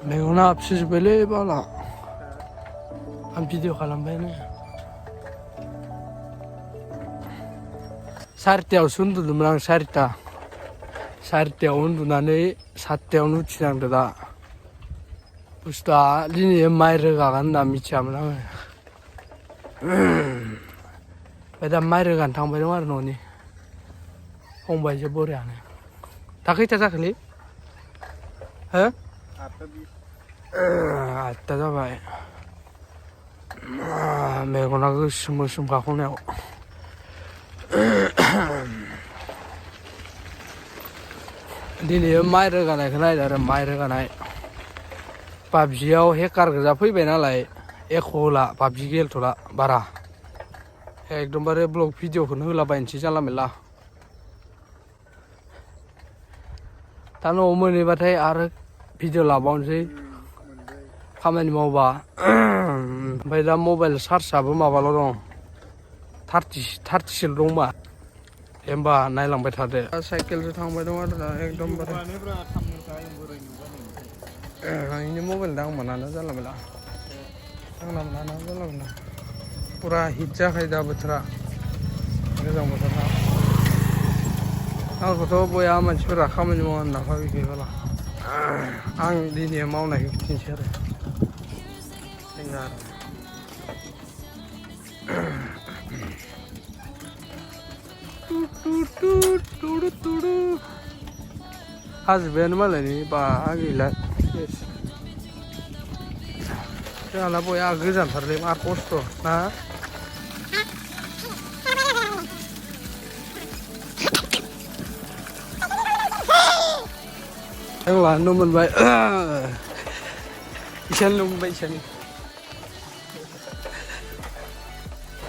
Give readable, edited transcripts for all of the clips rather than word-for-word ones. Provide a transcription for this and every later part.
मेगना फिजोब्बायलै बाला आं भिडिअ खालामबायानो सारिथायावसो उन्दुदोंमोन आं सारिथायाव उन्दुनानै 7थायावनो उथिनांदो दा बुस्थुआ दिनै माइ रोगागोन होनना मिथियामोन आङो ओमफ्राय दा माइ रोगानो थांबाय दं आरो न'नि फंबायजों बरियानो दा खैथा जाखोलै हो 8ता जाबाय मेगना गोसोम गोसोम खाख'नायाव दिनै माइ रोगानायखौ नायदो आरो माइ रोगानाय पाबजियाव हेकार गोजा फैबाय नालाय एख' होला पाबजि गेलेथ'ला बारा एकदमबारे ब्लग भिडिअखौनो होलाबायनोसै जानला मेनला दा न'आव मोनहैबाथाय आरो भिडिअ लाबावनोसै खामानि मावबा ओमफ्राय दा मबाइल चार्जआबो माबाल' दं 30सल' दंबा होमबा नायलांबाय थादो साइकेलजों थांबाय दं आरो दा एकदमबारे आंनि मबाइल दा आं मोनाना जानला मेनला आंना मोनाना जानला मेनला फुरा हिट जाखायो दा बोथोरा गोजां बोथोरा आंखौथ' बया मानसिफोरा खामानि मावा होनना भाबिखायोबाला आं दिनै मावनायखौ खिन्थानोसै आरो हाजोबायानो मालायनि बा गैला जोंहाना बया गोजानथारलै मा खस्थ' ना आं लानो मोनबाय इसानिल' मोनबाय इसानि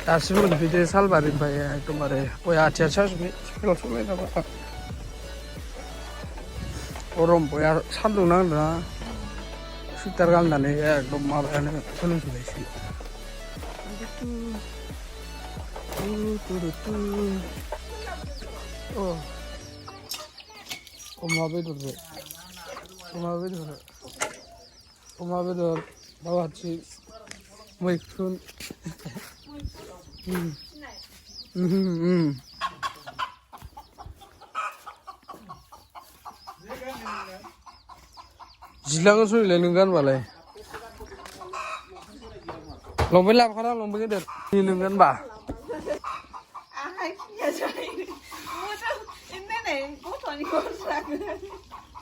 दासिम मोनफैदो सालबारिनिफ्राय एकदमबारे बया आथिया साजोब्बाय स्पिडआव सलायनांगौ गरम बया सान्दुं नांदोंना सुइटार गाननानै एकदम माबायानो सोलोंफिननायसै अमा बेदर दाउआथि मैखुन जिलाङो सलिलाय नों गानबालाय लंपेन्ट लाबोखाना लंपेन्ट गेदेर नों गानबा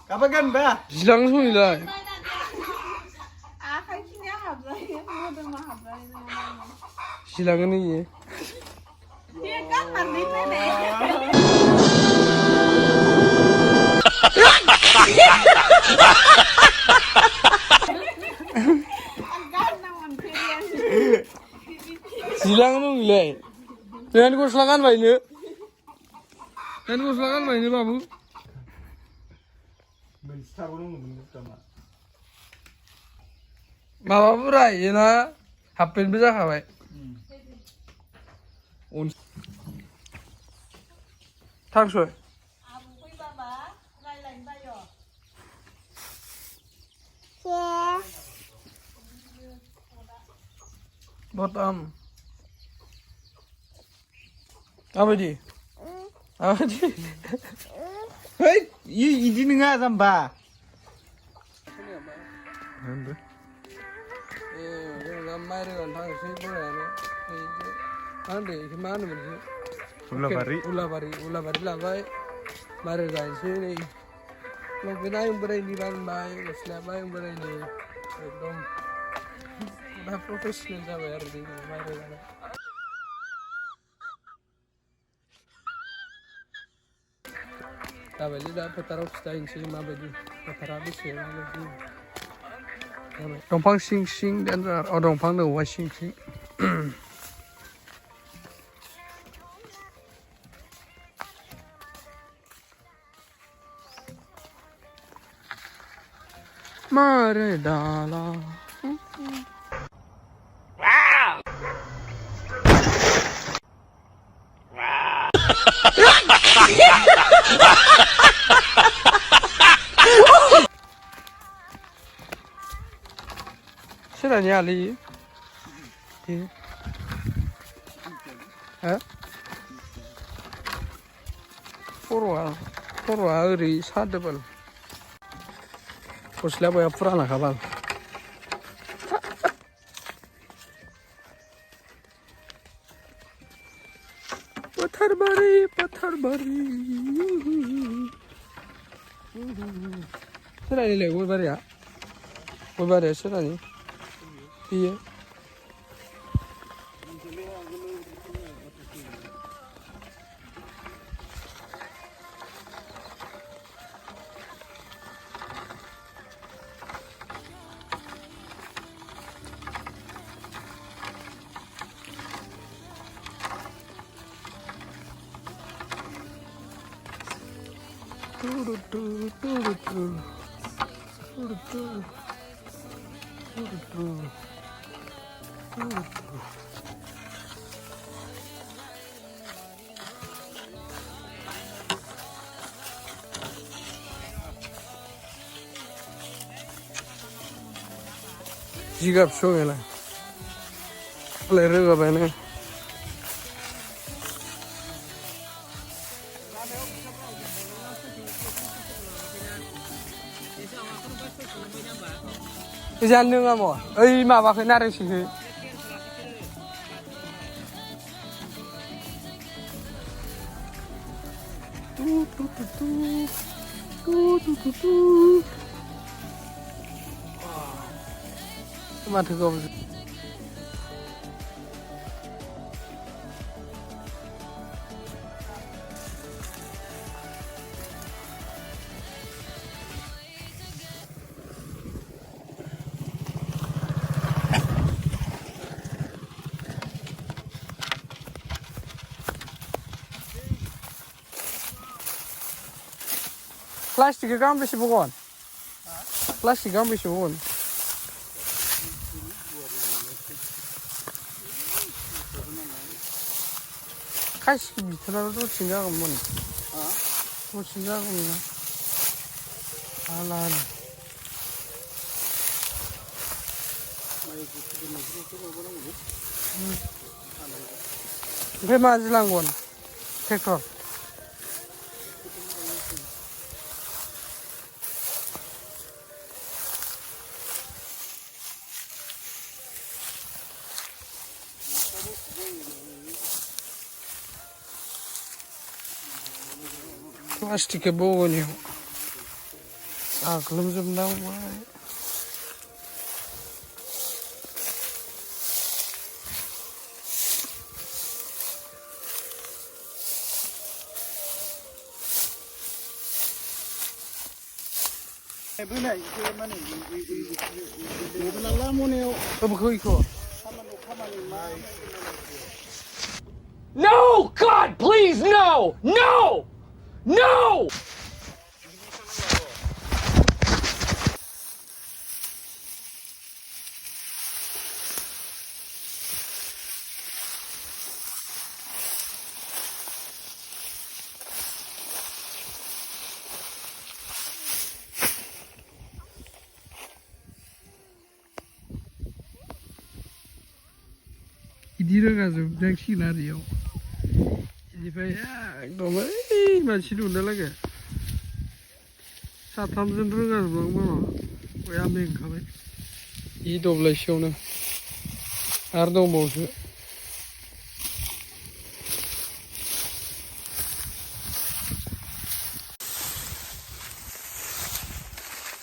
Kapan kan, Mbak? जिलाङो सलिलाय जिलाङो इयो जिलाङो नंलाय नोंहानि गस्ला गानबायनो बाबु माबाफोरा इयोना हाफ पेन्टबो जाखाबाय थांसै बतम माबायदि Hei, ini nggak Mbak? माइ रोगानो थांसै बोरायानो मा होनोमोन उलाबारि लाबाय माइ रोगानोसै नै लंपेन्टआ आं बोरायनि गानबाय गस्लायाबो आं बोरायनि एकदम दा प्रफेसनेल जाबाय आरो जों माइ रोगानाय दाबायदि दा फोथाराव खिथाहैनोसै माबायदि फोथारा बेसे माबायदि दंफां सिं सिं देन्जार दंफां औवा सिं सिं मारे डाला सोरहानि आलै हो खर'आ ओरै सादोबाल गस्लाया बया फुरानाखाबाल फोथारबारि सोरहानिलाय गय बारिया सोरहानि बेयो जिगाब सङोलाय मालाय रोगाबायानो जानो नङामोन ओइ माबाखौ नारेंसिखौ माथो गाव प्लास्टिकखौ गांबेसे बगोन प्लास्टिक गांबेसे बगोन खासिखौ बिथोराबो दसेनो जागौमोन दसेनो जागौमोन ना आलाल ओमफ्राय माजों लांगोन ट्रेक्टर प्लास्टिकखौ बगोनायाव आग्लोमजोबनांबाय No, God, please, no, no, no! बिदि रोगाजोबनांसिगोन आरो इयाव बेनिफ्राय एकदम ओइ मानसि नुनो लागो साथामजों रोगाजोबनांगौ गया मेंखाबाय इ दब्लायसेयावनो आरो दंबावोसो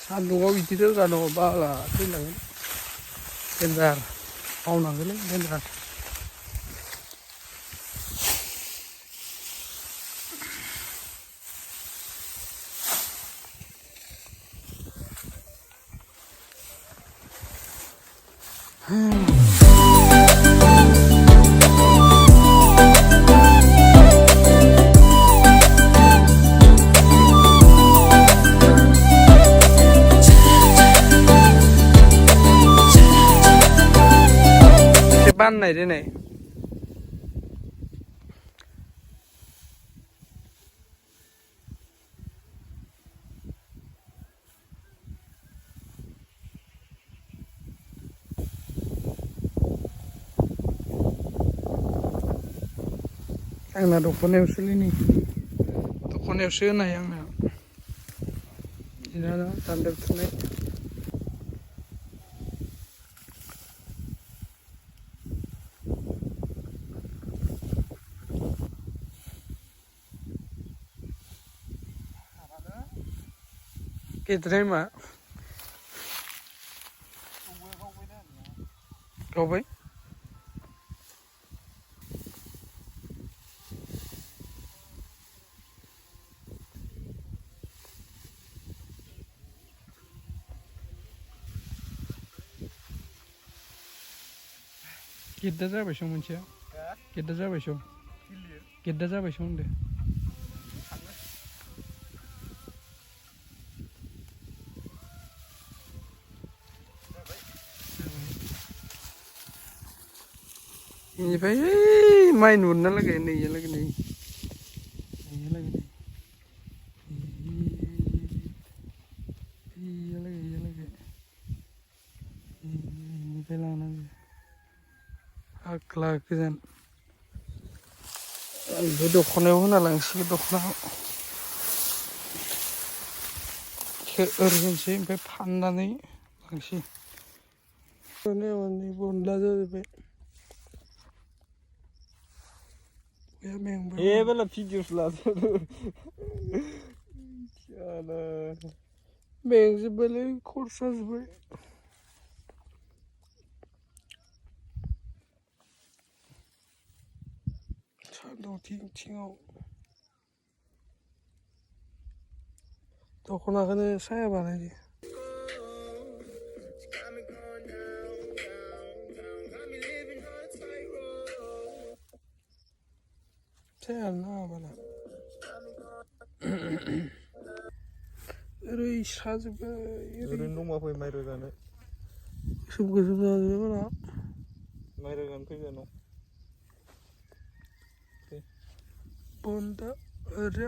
सान्दुङाव बिदि रोगानो बाला थैलांगोन देन्जार मावनांगोनलै देन्जार बाननाय दिनै आंना दख'नायावसोलै दख'नायावसो होनाय आंना बिदिनो दान्दायाव थुनाय गेद्राय मा गावबाय गेद्दा जाबाय सं मोनसेया गेद्दा जाबाय सं गेद्दा जाबाय सं होनदो बेनिफ्राय माइ नुना लागै नैया लागै नै नैया लागै नै इया लागै बेनिफ्राय लानांगौ आग्ला गोजान बे दख'नायाव होना लांसिगोन दख'नायाव ओरै होनसै ओमफ्राय फाननानै लांसै बनला जाजोब्बाय ए बेला भिडिअ'सो लादो मेंजोब्बायलै खरसा जोब्बाय सान्दुं थिं दख'नाखौनो साया बानायदो सायानो नाङा बाला ओरै साजोब्बाय ओरैनो दंबा फै माइ रोगानो गोसोम जाजोब्बाय बाला माइ रोगानो फै जोंनाव बनदा ओरै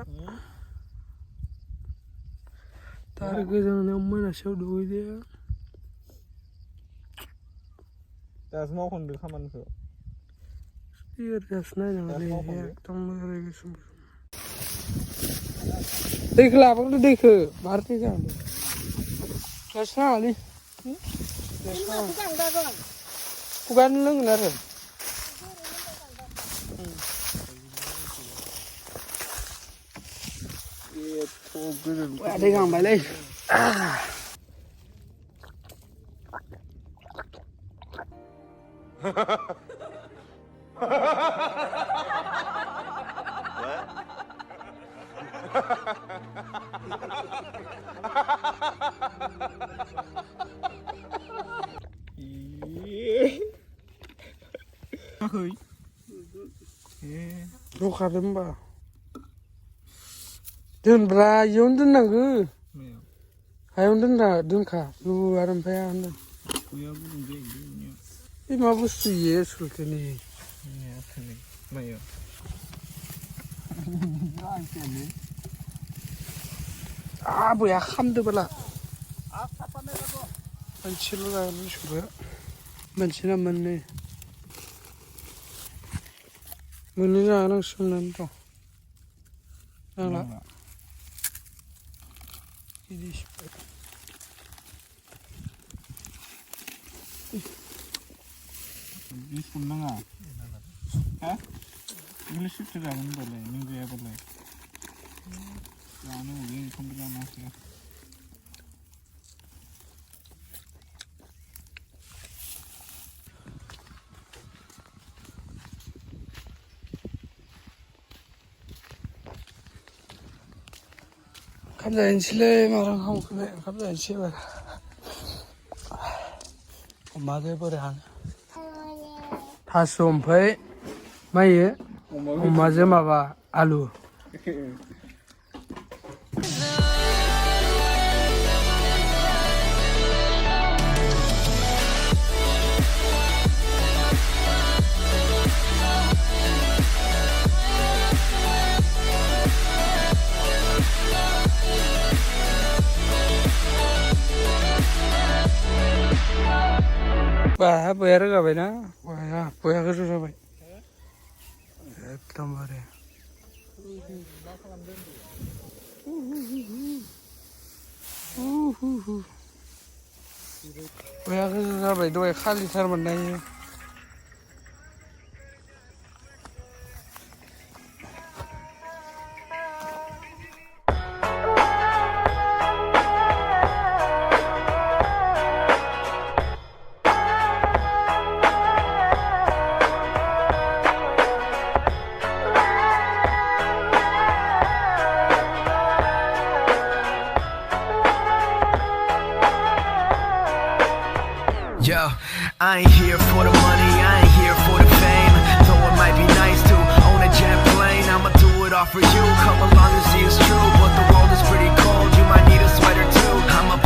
दा आरो गोजांनायाव मोनासेयाव दुगैदो दासो मावखांदो खामानिखौ दासो नायनांगौलै एकदम ओरै गोसोम दैखौ लाबांदो दैखौ बारदै जागोन फ्लास नाङालै खुगानो लोंगोन आरो दै गांबायलै जखादो होमबा दोनब्रा इयावनो दोननांगो हायावनो दोनखा आरो ओमफ्राय होनदों बे मा बुस्थु इयो सुलखोनि बया खामदो बाला मोनसेल' जागोन मोसौखौ मोनसेना मोननै जानांसिगोन दं नांला बिस नाङा हा इंलिस सिफ्ट जागोन होनबालाय नों गैयाबालाय जानो उदै ओंखामबो जानो हाखाया ओंखाम जाहैनोसैलै मारा ओंखाम जाहैनोसै एबार अमाजों बोरैहानो थास' ओमफ्राय मायो अमाजों माबा आलु बया रोगाबायना बया गोजौ जाबाय एकदमबारे बयाखै जाबाय दहाय खालिथारमोन नायो Yo, I ain't here for the money, I ain't here for the fame. Though it might be nice to own a jet plane, I'ma do it all for you. Come along and see it's true, but the world is pretty cold. You might need a sweater too. I'm a